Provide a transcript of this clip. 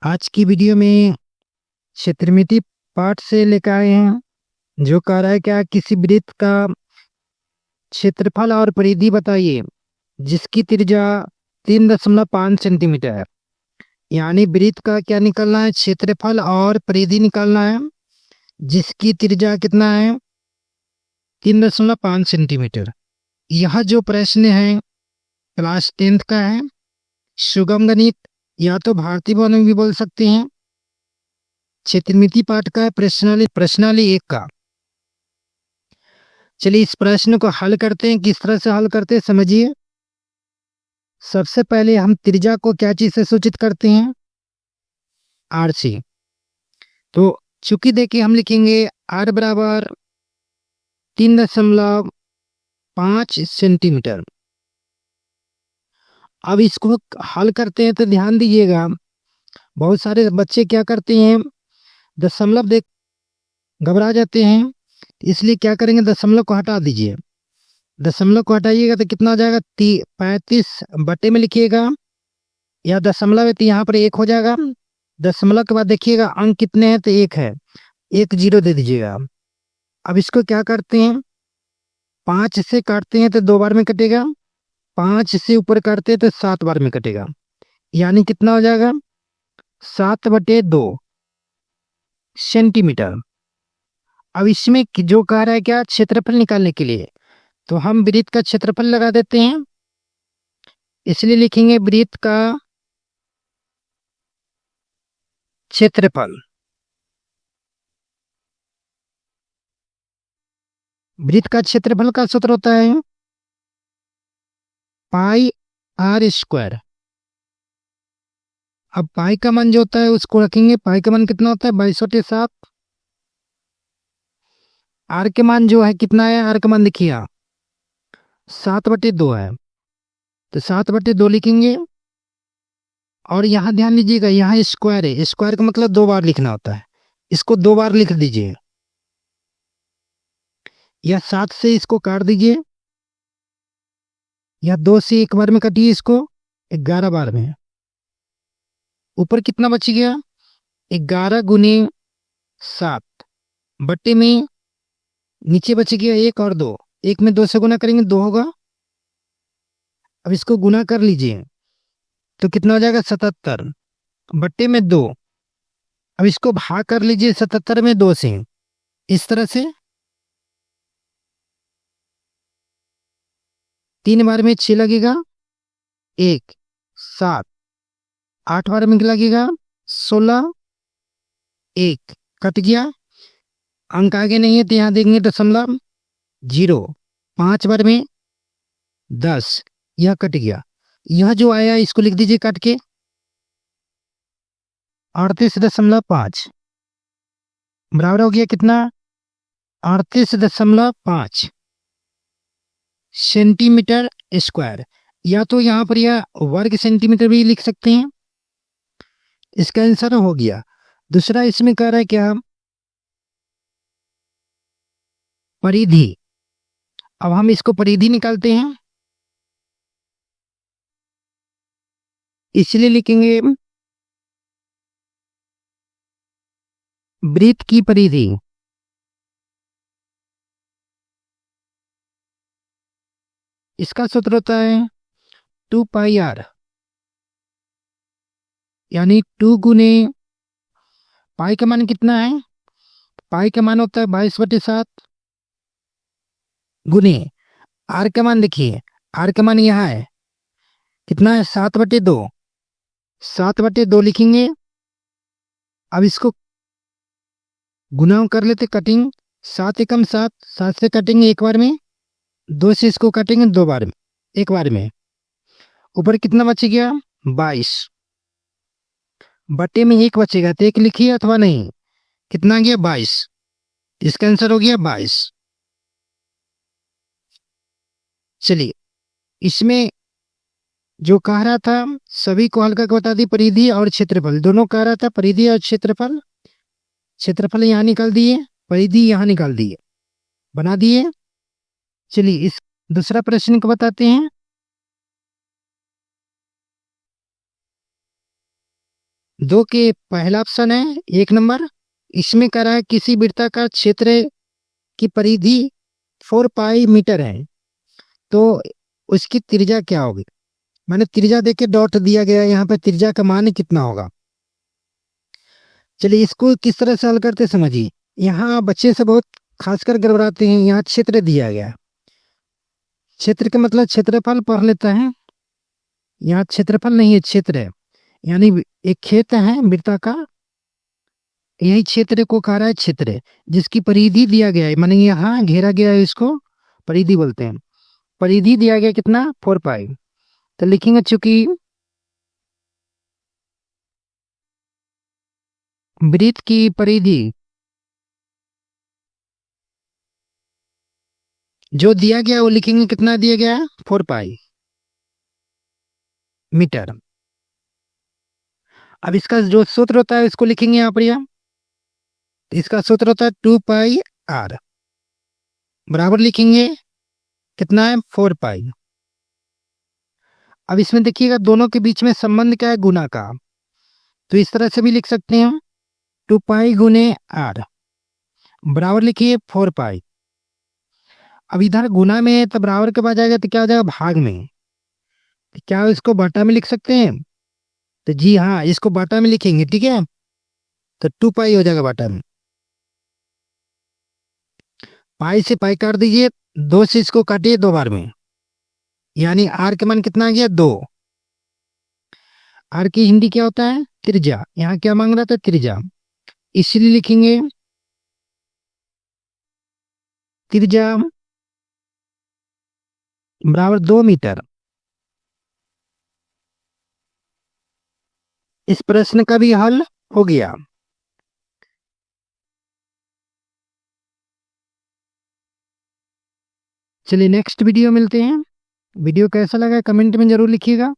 आज की वीडियो में क्षेत्रमिति पाठ से लेकर आए हैं जो कह रहा है क्या किसी वृत्त का क्षेत्रफल और परिधि बताइए जिसकी त्रिज्या 3.5 सेंटीमीटर है। यानी वृत्त का क्या निकलना है, क्षेत्रफल और परिधि निकालना है जिसकी त्रिज्या कितना है 3.5 सेंटीमीटर। यह जो प्रश्न है क्लास 10th का है, सुगम गणित या तो भारतीय वन में भी बोल सकते हैं। क्षेत्रमिति पाठ का है, प्रश्नावली 1 का। चलिए इस प्रश्न को हल करते हैं। किस तरह से हल करते हैं समझिए। सबसे पहले हम त्रिज्या को क्या चीज से सूचित करते हैं, आर से। तो चूंकि देखिए हम लिखेंगे आर बराबर 3.5 सेंटीमीटर। अब इसको हल करते हैं तो ध्यान दीजिएगा, बहुत सारे बच्चे क्या करते हैं दशमलव देख घबरा जाते हैं, इसलिए क्या करेंगे दशमलव को हटा दीजिए। दशमलव को हटाइएगा तो कितना हो जाएगा 35 बटे में लिखिएगा, या दशमलव है तो यहाँ पर 1 हो जाएगा। दशमलव के बाद देखिएगा अंक कितने हैं तो 1 है, 1 0 दे दीजिएगा। अब इसको क्या करते हैं 5 से काटते हैं तो 2 बार में कटेगा, 5 से ऊपर काटते हैं तो 7 बार में कटेगा। यानी कितना हो जाएगा 7/2 सेंटीमीटर। अब इसमें जो कह रहा है क्या क्षेत्रफल निकालने के लिए, तो हम वृत्त का क्षेत्रफल लगा देते हैं। इसलिए लिखेंगे वृत्त का क्षेत्रफल। वृत्त का क्षेत्रफल का सूत्र होता है पाई आर स्क्वायर। अब पाई का मान जो होता है उसको रखेंगे, पाई का मान कितना होता है 22/7। आर के मान जो है कितना है, आर का मान देखिए 7/2 है, तो 7/2 लिखेंगे। और यहाँ ध्यान दीजिएगा यहाँ स्क्वायर है, स्क्वायर का मतलब 2 बार लिखना होता है, इसको 2 बार लिख दीजिए। या 7 से इसको काट दीजिए, या 2 से 1 बार में काटिए, इसको 11 बार में। ऊपर कितना बच गया 11 गुने 7 बट्टे में नीचे बच गया 1 और 2, 1 में 2 से गुना करेंगे 2 होगा। अब इसको गुना कर लीजिए तो कितना हो जाएगा 77 बट्टे में 2। अब इसको भाग कर लीजिए 77 में 2 से, इस तरह से 3 बार में 6 लगेगा, 1 7 8 बार में लगेगा 16, 1 कट गया। अंक आगे नहीं है तो यहाँ देंगे दशमलव 0, 5 बार में 10, यह कट गया। यह जो आया इसको लिख दीजिए काट के 38.5 बराबर हो गया कितना 38.5 सेंटीमीटर स्क्वायर। या तो यहाँ पर यह वर्ग सेंटीमीटर भी लिख सकते हैं। इसका आंसर हो गया। दूसरा इसमें कह रहा है क्या परिधि। अब हम इसको परिधि निकालते हैं, इसलिए लिखेंगे वृत्त की परिधि। इसका सूत्र होता है 2πr, यानी 2 गुने पाई का मान कितना है, पाई का मान होता है 22/7 गुने आर का मान देखिए, आर का मान यहाँ है कितना है 7/2, 7/2 लिखेंगे। अब इसको गुना कर लेते कटिंग, 7 एकम 7, 7 से कटेंगे 1 बार में, 2 से इसको काटेंगे 2 बार में, 1 बार में। ऊपर कितना बच गया 22 बटे में 1 बचेगा तो 1 लिखिए अथवा नहीं, कितना गया 22। इसका आंसर हो गया 22। चलिए इसमें जो कह रहा था सभी को हल्का बता दी, परिधि और क्षेत्रफल दोनों कह रहा था, परिधि और क्षेत्रफल। क्षेत्रफल यहाँ निकाल दिए, परिधि यहाँ निकाल दिए, बना दिए। चलिए इस दूसरा प्रश्न को बताते हैं। दो के पहला ऑप्शन है 1 नंबर, इसमें कह रहा है किसी वृत्ताकार क्षेत्र की परिधि 4 पाई मीटर है, तो उसकी त्रिज्या क्या होगी। मैंने त्रिज्या देके डॉट दिया गया है, यहाँ पे त्रिज्या का मान कितना होगा। चलिए इसको किस तरह से हल करते समझिए। यहाँ बच्चे से बहुत खासकर गड़बड़ाते हैं। यहाँ क्षेत्र दिया गया है, क्षेत्र का मतलब क्षेत्रफल पढ़ लेता है। यहाँ क्षेत्रफल नहीं है, क्षेत्र है, यानी एक खेत है वृत्ताकार, यही क्षेत्र को कह रहा है क्षेत्र, जिसकी परिधि दिया गया है, माने यहाँ घेरा गया है, इसको परिधि बोलते हैं। परिधि दिया गया कितना 4 पाई, तो लिखेंगे चूंकि वृत्त की परिधि जो दिया गया वो लिखेंगे कितना दिया गया है 4 पाई मीटर। अब इसका जो सूत्र होता है इसको लिखेंगे यहाँ पर, इसका सूत्र होता है 2 पाई आर, बराबर लिखेंगे कितना है 4 पाई। अब इसमें देखिएगा दोनों के बीच में संबंध क्या है, गुना का, तो इस तरह से भी लिख सकते हैं 2 पाई गुने आर बराबर लिखिए 4 पाई। अब इधर गुना में है तो बराबर के बाद जाएगा तो क्या हो जाएगा भाग में, तो क्या इसको बटा में लिख सकते हैं, तो जी हाँ इसको बटा में लिखेंगे, ठीक है, तो 2 पाई हो जाएगा बटा में। पाई से पाई काट दीजिए, 2 से इसको काटिए 2 बार में, यानी आर का मान कितना आ गया 2। आर की हिंदी क्या होता है त्रिज्या, यहाँ क्या मांग रहा था त्रिज्या, इसलिए लिखेंगे त्रिज्या बराबर 2 मीटर। इस प्रश्न का भी हल हो गया। चलिए नेक्स्ट वीडियो मिलते हैं। वीडियो कैसा लगा कमेंट में जरूर लिखिएगा।